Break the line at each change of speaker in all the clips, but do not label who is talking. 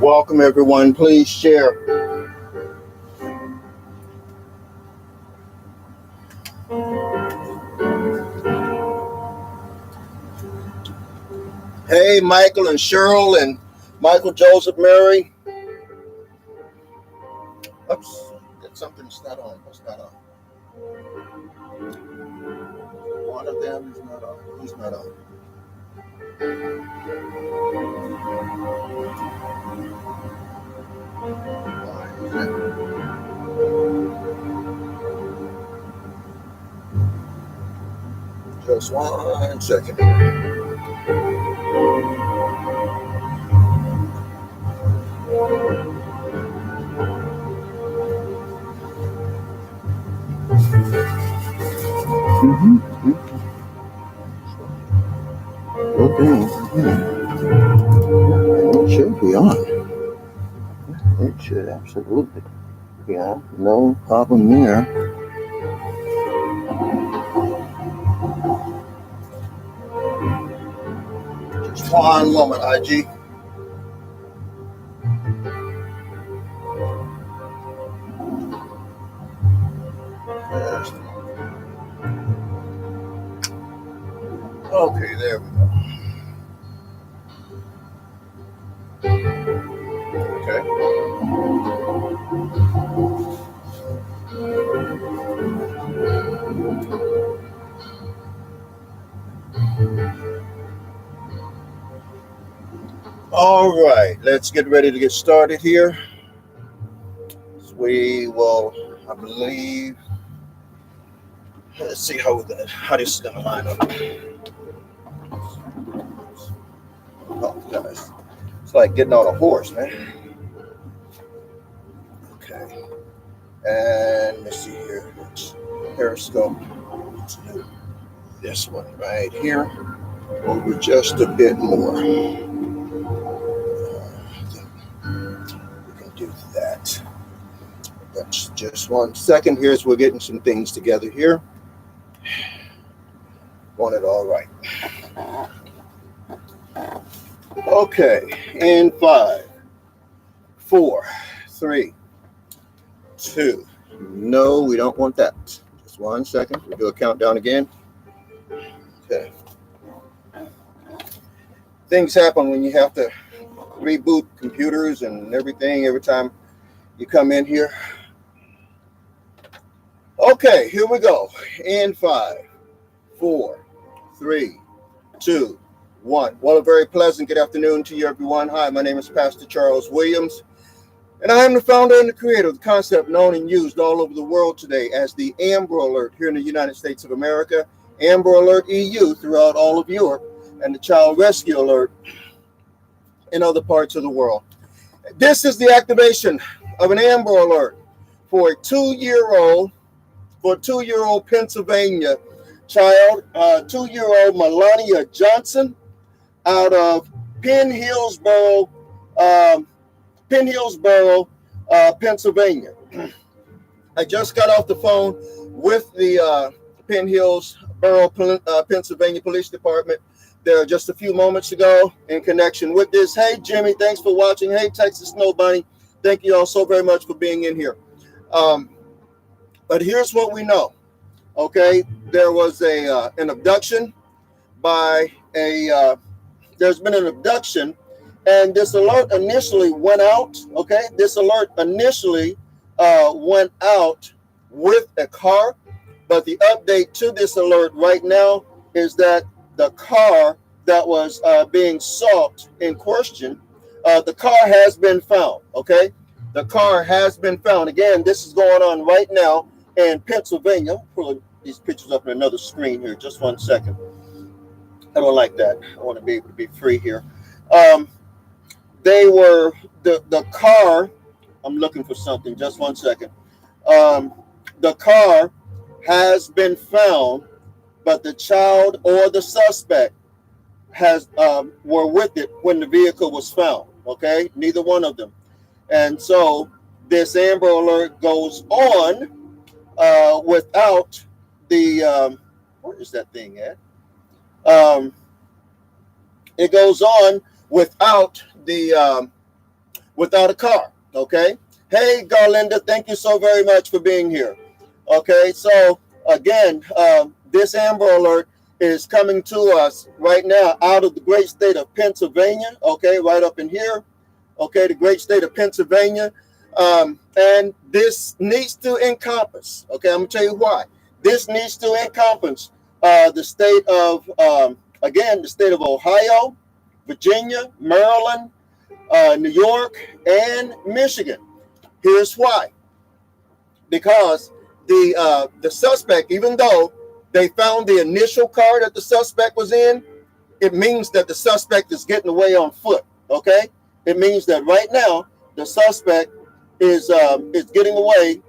Welcome, everyone. Please share. Hey, Michael and Cheryl and Michael Joseph Mary. Oops, something's not on. What's not on? One of them is not on. Who's not on? Just 1 second. It should be on. It should absolutely. Yeah, no problem there. Just 1 moment, IG. Okay, there we go. Okay. All right, let's get ready to get started here. We will, I believe, let's see how this is gonna line up. Oh, guys, it's like getting on a horse, man. Okay, and let's see here. Periscope. This one right here. Over just a bit more. We can do that. That's just 1 second here as we're getting some things together here. Want it all right. Okay, in 5, 4, 3, 2. No, we don't want that. Just 1 second. We'll do a countdown again. Okay. Things happen when you have to reboot computers and everything every time you come in here. Okay, here we go. In 5, 4, 3, 2, 1. Well, a very pleasant good afternoon to you, everyone. Hi, my name is Pastor Charles Williams, and I am the founder and the creator of the concept known and used all over the world today as the Amber Alert here in the United States of America, Amber Alert EU throughout all of Europe, and the Child Rescue Alert in other parts of the world. This is the activation of an Amber Alert for a 2-year-old Pennsylvania child, 2-year-old Melania Johnson out of Penn Hillsboro, Pennsylvania. I just got off the phone with the Penn Hillsboro, Pennsylvania Police Department there just a few moments ago in connection with this. Hey, Jimmy, thanks for watching. Hey, Texas Snow Bunny, thank you all so very much for being in here. But here's what we know. Okay, there was an abduction by there's been an abduction, and this alert initially went out. Okay, this alert initially went out with a car, but the update to this alert right now is that the car that was being sought in question, the car has been found. Okay, the car has been found. Again, this is going on right now in Pennsylvania. I'm pulling these pictures up on another screen here. Just 1 second. I don't like that. I want to be able to be free here. They were the car. I'm looking for something. Just 1 second. The car has been found, but the child or the suspect has were with it when the vehicle was found. Okay, neither one of them. And so this Amber Alert goes on without the where is that thing at? It goes on without the without a car. Okay. Hey, Garlinda, thank you so very much for being here. Okay, so again, this Amber Alert is coming to us right now out of the great state of Pennsylvania. Okay, right up in here. Okay, the great state of Pennsylvania. And this needs to encompass. Okay, I'm gonna tell you why. This needs to encompass the state of again, the state of Ohio, Virginia, Maryland, New York, and Michigan. Here's why. Because the suspect, even though they found the initial car that the suspect was in, it means that the suspect is getting away on foot. Okay, it means that right now the suspect is getting away,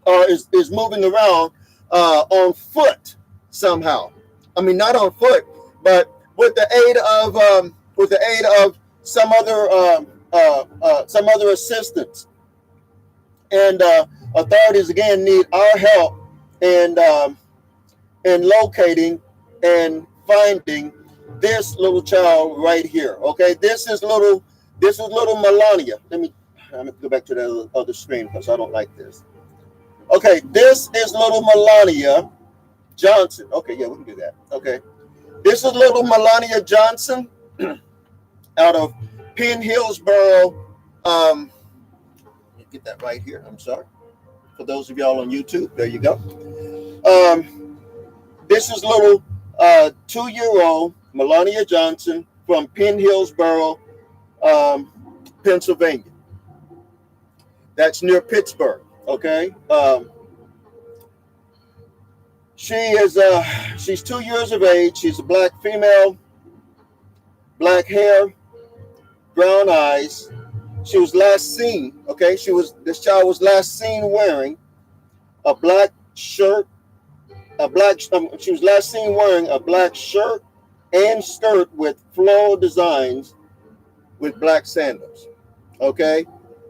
or is moving around on foot somehow. I mean, not on foot, but with the aid of some other assistance. And authorities again need our help in locating and finding this little child right here. Okay, this is little Melania. I'm gonna go back to the other screen because I don't like this. Okay, this is little Melania Johnson. Okay, yeah, we can do that. Okay, this is little Melania Johnson out of Penn Hillsboro. Get that right here. I'm sorry. For those of y'all on YouTube, there you go. This is little 2-year-old Melania Johnson from Penn Hillsboro, Pennsylvania. That's near Pittsburgh. Okay. She's 2 years of age. She's a black female, black hair, brown eyes. She was last seen, okay? This child was last seen wearing a black shirt, she was last seen wearing a black shirt and skirt with floral designs with black sandals, okay?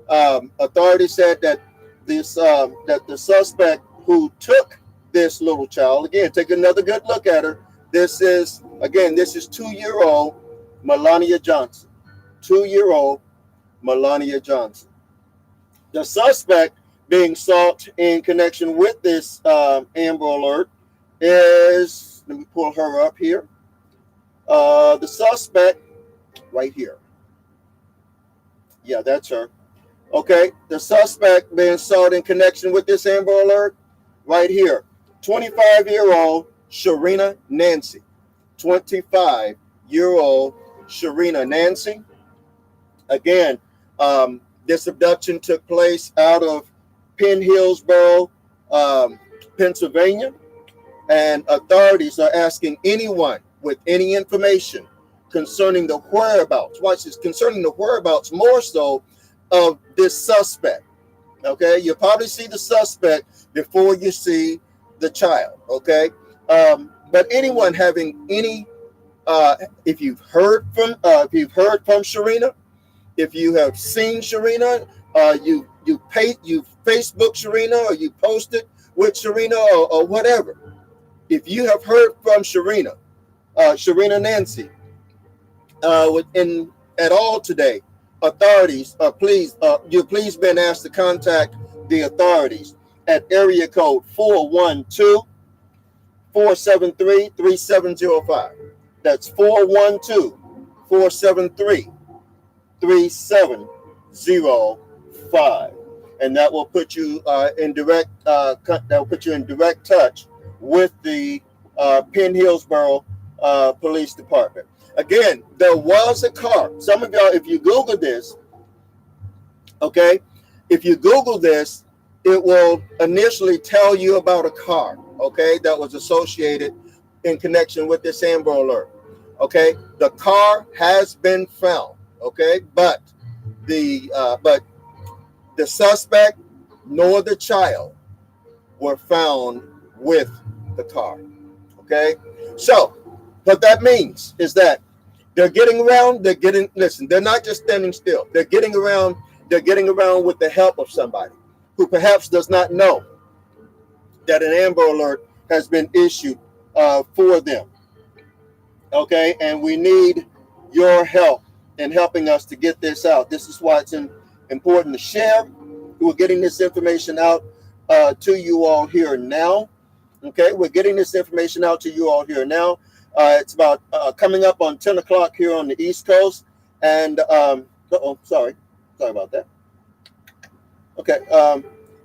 Authorities said that that the suspect who took this little child, again, take another good look at her. This is 2-year-old Melania Johnson, 2-year-old Melania Johnson. The suspect being sought in connection with this Amber Alert is, let me pull her up here. The suspect right here. Yeah, that's her. Okay, the suspect being sought in connection with this Amber Alert right here. 25-year-old Sharina Nancy. 25-year-old Sharina Nancy. Again, this abduction took place out of Penn Hillsboro, Pennsylvania, and authorities are asking anyone with any information concerning the whereabouts, watch this, concerning the whereabouts more so of this suspect. Okay, you'll probably see the suspect before you see the child. Okay, but anyone having any, if you've heard from Sharina, if you have seen Sharina, you Facebook Sharina, or you posted with Sharina, or whatever. If you have heard from Sharina Nancy, at all today, authorities, please been asked to contact the authorities at area code 412-473-3705. That's 412-473-3705, and that will put you in direct touch with the Penn Hillsborough Police Department. Again, there was a car. Some of y'all, if you Google this, okay, if you Google this, it will initially tell you about a car, okay, that was associated in connection with this Amber Alert. Okay, the car has been found. Okay, but the suspect nor the child were found with the car. Okay, so what that means is that they're getting around. They're not just standing still. They're getting around. They're getting around with the help of somebody who perhaps does not know that an Amber Alert has been issued for them. Okay, and we need your help in helping us to get this out. This is why it's important to share. We're getting this information out to you all here now. Okay, we're getting this information out to you all here now. It's about coming up on 10 o'clock here on the East Coast. And, sorry about that. Okay,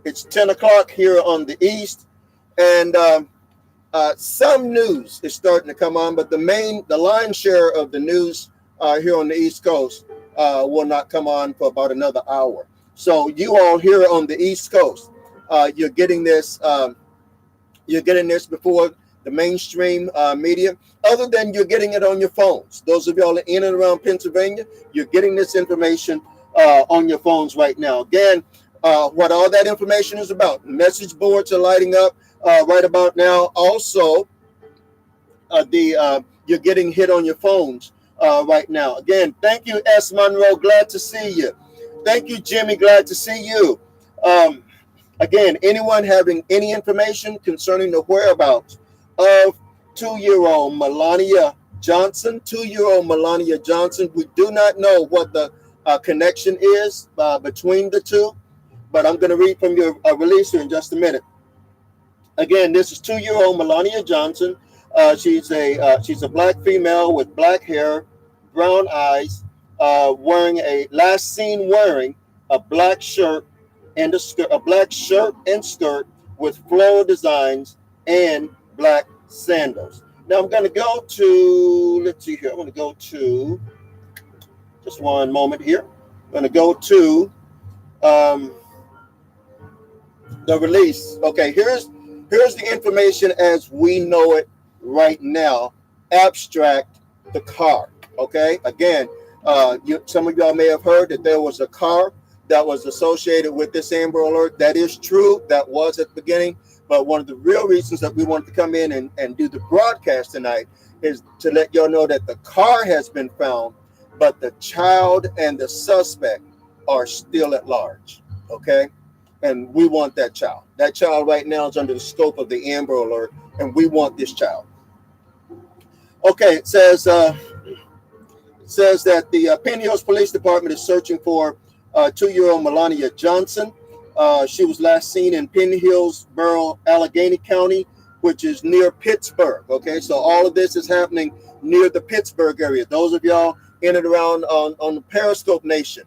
it's 10 o'clock here on the East. And some news is starting to come on, but the lion's share of the news here on the East Coast will not come on for about another hour. So you all here on the East Coast, you're getting this before the mainstream media, other than you're getting it on your phones. Those of y'all in and around Pennsylvania, you're getting this information on your phones right now. Again, what all that information is about. Message boards are lighting up right about now. Also, you're getting hit on your phones right now. Again, thank you, S. Monroe. Glad to see you. Thank you, Jimmy. Glad to see you. Again, anyone having any information concerning the whereabouts of 2-year-old Melania Johnson, 2-year-old Melania Johnson, we do not know what the connection is between the two, but I'm going to read from your release here in just a minute. Again, this is 2-year-old Melania Johnson. She's a black female with black hair, brown eyes, last seen wearing a black shirt and a black shirt and skirt with floral designs and black sandals. Now I'm going to go to, let's see here. I'm going to go to, just one moment here. I'm going to go to the release. Okay, here's the information as we know it right now. Abstract the car. Okay, again, some of y'all may have heard that there was a car that was associated with this Amber Alert. That is true. That was at the beginning. But one of the real reasons that we wanted to come in and do the broadcast tonight is to let y'all know that the car has been found, but the child and the suspect are still at large. Okay, and we want that child. That child right now is under the scope of the Amber Alert, and we want this child. Okay, it says that the Penn Hills Police Department is searching for 2-year-old Melania Johnson. She was last seen in Penn Hillsborough, Allegheny County, which is near Pittsburgh. Okay, so all of this is happening near the Pittsburgh area. Those of y'all in and around on the Periscope Nation,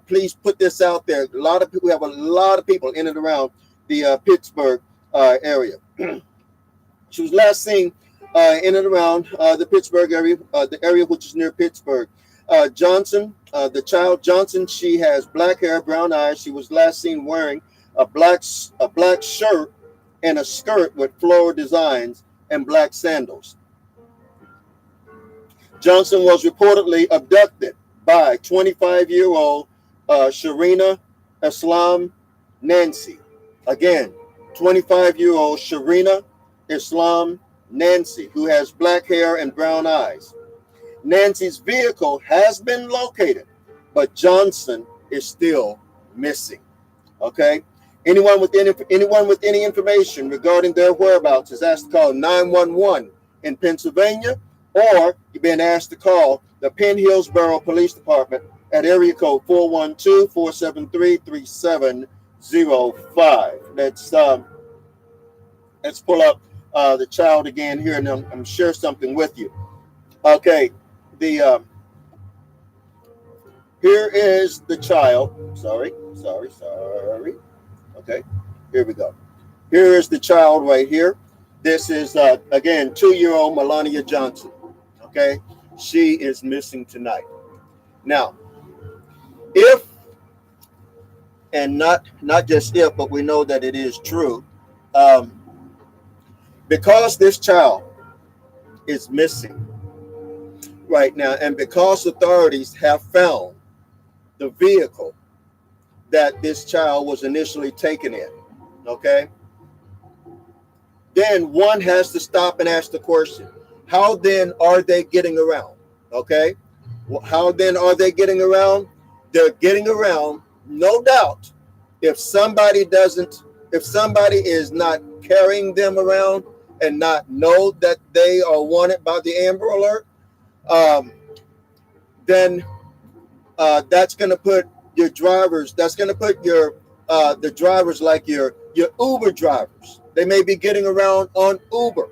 please put this out there. We have a lot of people in and around the Pittsburgh area. She was last seen in and around the Pittsburgh area, the area which is near Pittsburgh. Johnson, the child Johnson, she has black hair, brown eyes. She was last seen wearing a black shirt and a skirt with floral designs and black sandals. Johnson was reportedly abducted by 25-year-old Sharina Islam Nancy. Again, 25-year-old Sharina Islam Nancy, who has black hair and brown eyes. Nancy's vehicle has been located, but Johnson is still missing. Okay, anyone with any information regarding their whereabouts is asked to call 911 in Pennsylvania, or you've been asked to call the Penn Hillsborough Police Department at area code 412-473-3705. Let's pull up the child again here, and I'm share something with you. Okay. Here is the child. Sorry. Okay, here we go. Here is the child right here. This is, again, 2-year-old Melania Johnson. Okay. She is missing tonight. Now, if, and not just if, but we know that it is true, um, because this child is missing right now, and because authorities have found the vehicle that this child was initially taken in, okay, then one has to stop and ask the question, how then are they getting around? Okay, how then are they getting around? They're getting around, no doubt, if somebody is not carrying them around and not know that they are wanted by the Amber Alert, then that's going to put your drivers, that's going to put your the drivers, like your Uber drivers. They may be getting around on Uber.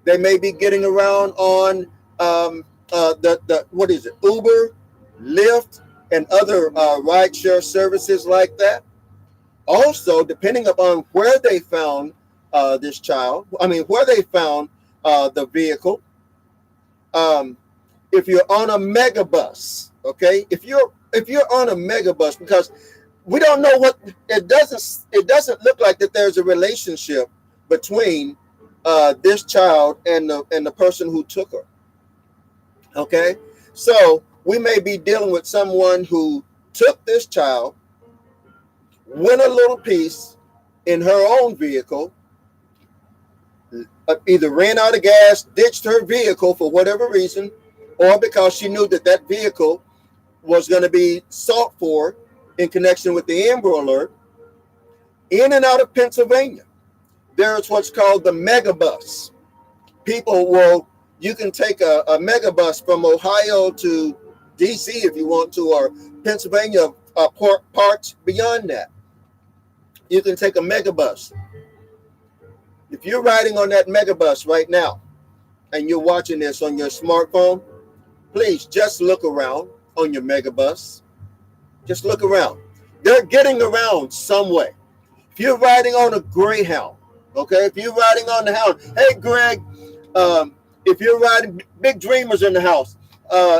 They may be getting around on the what is it, Uber, Lyft, and other rideshare services like that. Also, depending upon where they found this child, where they found the vehicle. If you're on a megabus, okay, if you're on a megabus, because we don't know what, it doesn't look like that there's a relationship between this child and the person who took her. Okay, so we may be dealing with someone who took this child, went a little piece in her own vehicle, either ran out of gas, ditched her vehicle for whatever reason, or because she knew that that vehicle was going to be sought for in connection with the Amber Alert. In and out of Pennsylvania, there's what's called the megabus. You can take a megabus from Ohio to DC if you want to, or Pennsylvania, parts beyond that. You can take a megabus. If you're riding on that megabus right now and you're watching this on your smartphone, please just look around on your megabus. Just look around. They're getting around some way. If you're riding on a Greyhound, okay, if you're riding on the Hound, hey, Greg, if you're riding, Big Dreamers in the house,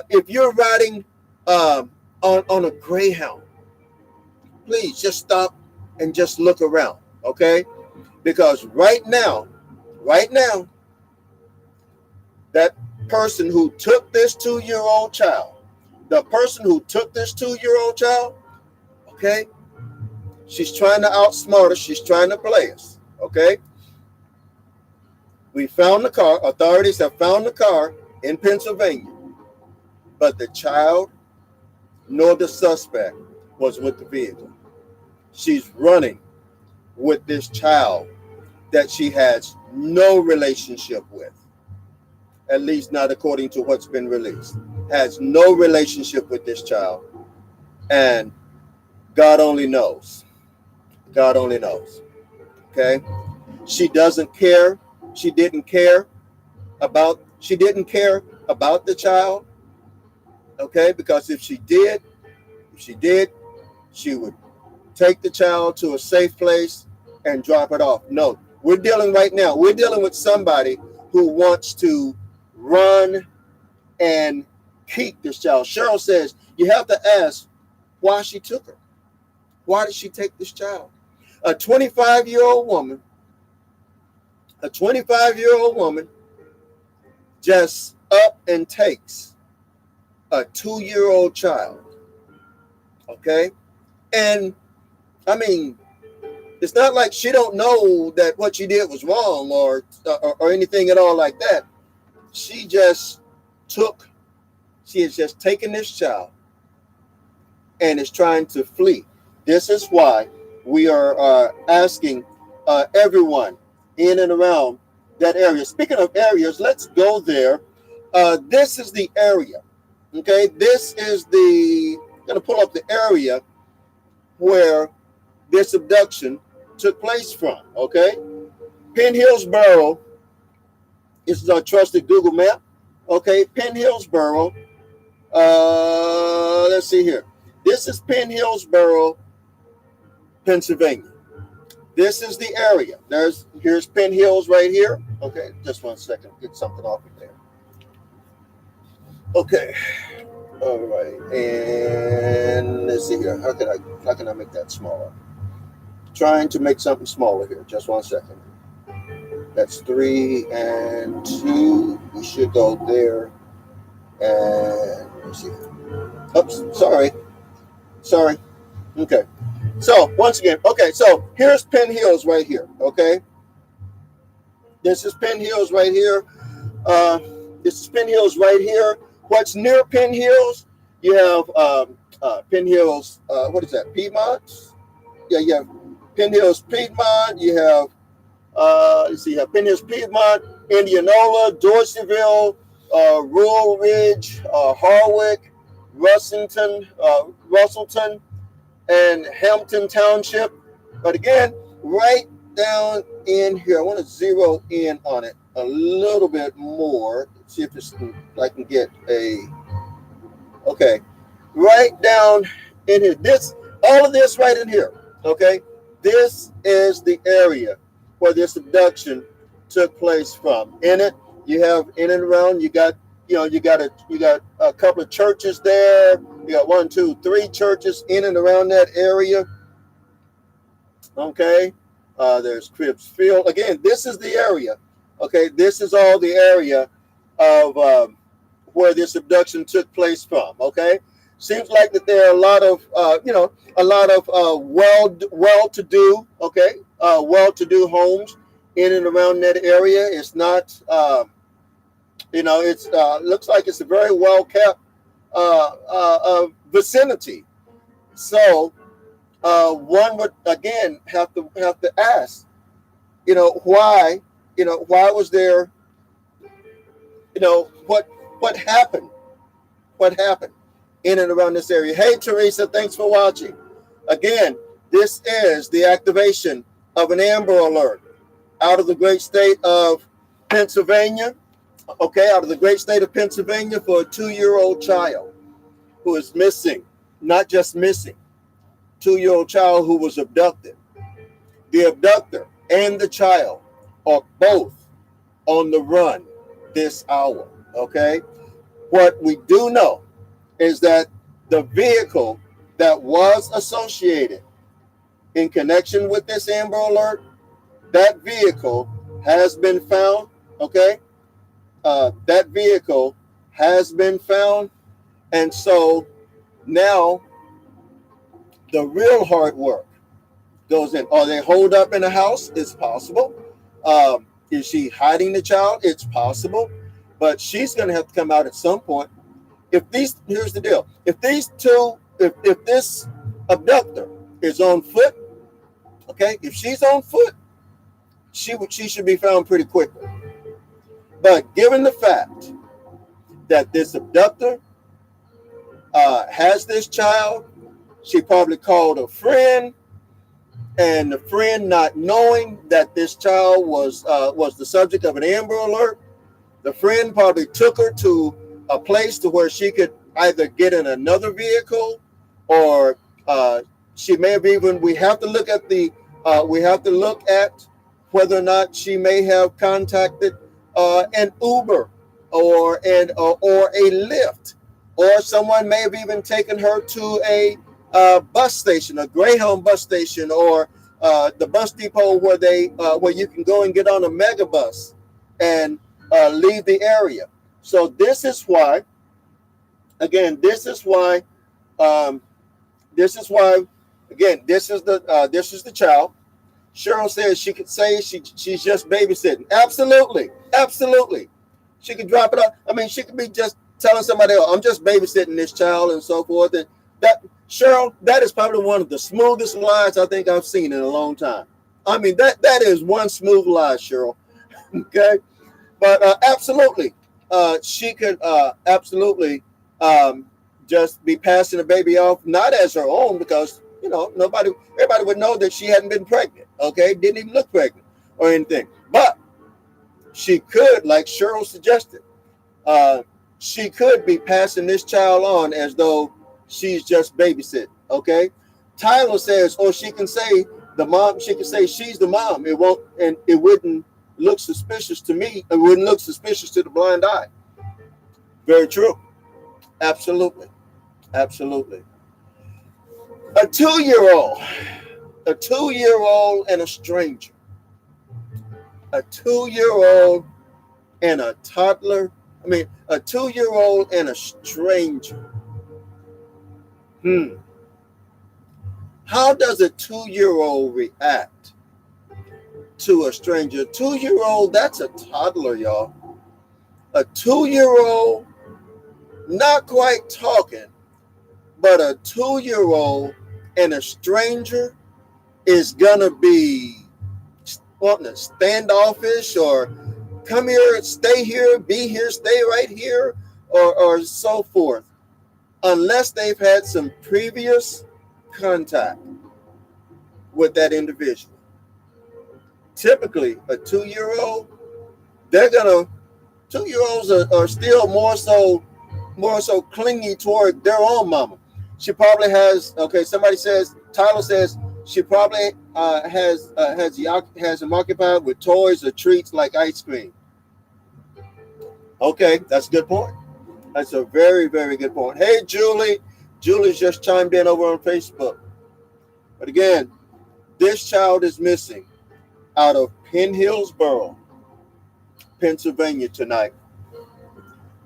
if you're riding on a Greyhound, please just stop and just look around, okay? Because right now, that person who took this 2-year-old child, okay, she's trying to outsmart us. She's trying to play us, okay? We found the car. Authorities have found the car in Pennsylvania, but the child nor the suspect was with the vehicle. She's running with this child that she has no relationship with, at least not according to what's been released. Has no relationship with this child, and God only knows. God only knows. Okay? She doesn't care. She didn't care about the child. Okay? Because if she did, she would take the child to a safe place and drop it off. No, we're dealing with somebody who wants to run and keep this child. Cheryl says you have to ask why she took her. Why did she take this child? A 25-year-old woman just up and takes a 2-year-old child. Okay? And I mean, it's not like she don't know that what she did was wrong or anything at all like that. She has just taken this child and is trying to flee. This is why we are asking everyone in and around that area. Speaking of areas, let's go there. This is the area. Okay, I'm going to pull up the area where this abduction took place from. Okay, Penn Hillsboro. This is our trusted Google map. Okay, Penn Hillsboro. Let's see here. This is Penn Hillsboro, Pennsylvania. This is the area. Here's Penn Hills right here. Okay, just 1 second. Get something off of there. Okay. All right. And let's see here. How can I make that smaller? Trying to make something smaller here. Just 1 second. That's 3 and 2. We should go there. And let's see. Oops, sorry. Okay. So once again, okay, so here's Penn Hills right here. Okay. This is Penn Hills right here. This is Penn Hills right here. What's near Penn Hills? You have Penn Hills, what is that? Piedmont? Yeah, you have Penn Hills Piedmont. You have let's see, you have Penn Hills Piedmont, Indianola, Dorseyville, Rural Ridge, Harwick, Russellton, and Hampton Township. But again, right down in here, I want to zero in on it a little bit more. See if I can get a, okay, right down in here. All of this right in here, okay? This is the area where this abduction took place from. In it, you have in and around, you got a couple of churches there. You got 1, 2, 3 churches in and around that area. Okay, there's Cribbs Field. Again, this is the area. Okay, this is all the area of where this abduction took place from. Okay, seems like that there are a lot of well-to-do, okay, well-to-do homes in and around that area. It's not, it's looks like it's a very well-kept vicinity. So one would again have to ask, why was there, what happened? What happened in and around this area? Hey, Teresa, thanks for watching. Again, this is the activation of an Amber Alert out of the great state of Pennsylvania. Okay, out of the great state of Pennsylvania for a 2-year-old child who is missing, not just missing, 2-year-old child who was abducted. The abductor and the child are both on the run this hour, okay? What we do know is that the vehicle that was associated in connection with this Amber Alert, that vehicle has been found, okay? That vehicle has been found. And so now the real hard work goes in. Are they holed up in a house? It's possible. Is she hiding the child? It's possible. But she's going to have to come out at some point. Here's the deal. If this abductor is on foot, okay, if she's on foot, she should be found pretty quickly. But given the fact that this abductor has this child, she probably called a friend, and the friend, not knowing that this child was the subject of an Amber Alert, the friend probably took her to a place to where she could either get in another vehicle, or she may have even. We have to look at whether or not she may have contacted an Uber or a Lyft, or someone may have even taken her to a bus station, a Greyhound bus station, or the bus depot where you can go and get on a megabus and leave the area. So this is why this is the child. Cheryl says she could say she's just babysitting. Absolutely. She could drop it off. I mean, she could be just telling somebody else, I'm just babysitting this child and so forth. And Cheryl, that is probably one of the smoothest lies I think I've seen in a long time. I mean, that is one smooth lie, Cheryl. Okay. But absolutely, she could absolutely just be passing the baby off, not as her own, because everybody would know that she hadn't been pregnant. Okay, didn't even look pregnant or anything. But she could, like Cheryl suggested, she could be passing this child on as though she's just babysitting. Okay, Tyler says, or she can say The mom, she could say she's the mom. It won't, and it wouldn't look suspicious to me. It wouldn't look suspicious to the blind eye. Very true. Absolutely. Absolutely. A 2-year-old, a 2-year-old and a stranger, a 2-year-old and a toddler. I mean, a 2-year-old and a stranger. How does a 2-year-old react to a stranger? A 2-year-old, that's a toddler, y'all. A 2-year-old, not quite talking, but a 2-year-old and a stranger is gonna be wanting to standoffish or come here, stay here, be here, stay right here, or so forth, unless they've had some previous contact with that individual. Typically, a 2-year-old, they're gonna 2-year-olds are still more so clingy toward their own mama. She probably has. Okay, somebody says, Tyler says she probably has him occupied with toys or treats like ice cream. Okay, that's a good point. That's a very, very good point. Hey, Julie. Julie's just chimed in over on Facebook. But again, this child is missing out of Penn Hillsboro, Pennsylvania tonight.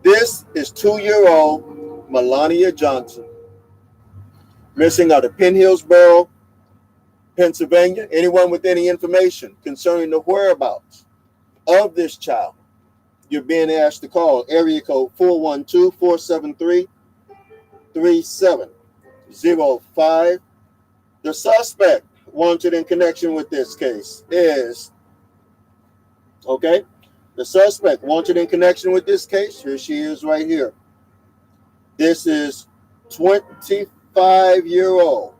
This is 2-year-old Melania Johnson, missing out of Penn Hillsboro, Pennsylvania. Anyone with any information concerning the whereabouts of this child, you're being asked to call area code 412-473-3705. The suspect wanted in connection with this case is, okay, the suspect wanted in connection with this case, here she is right here. This is 25-year-old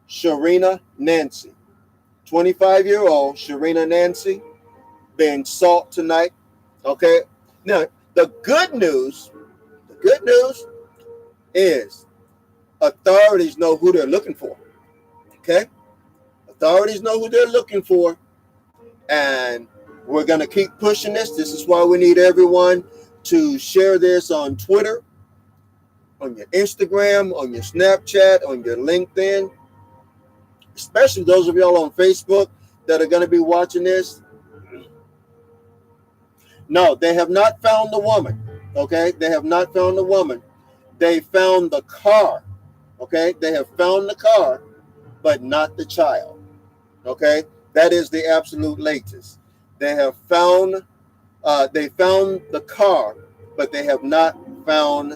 Sharina Nancy. 25-year-old Sharina Nancy being sought tonight. Okay. Now, the good news is authorities know who they're looking for. Okay. Authorities know who they're looking for. And we're going to keep pushing this. This is why we need everyone to share this on Twitter, on your Instagram, on your Snapchat, on your LinkedIn, especially those of y'all on Facebook that are going to be watching this. No, they have not found the woman. Okay, they have not found the woman. They found the car. Okay, they have found the car, but not the child. Okay, that is the absolute latest. They have found the car, but they have not found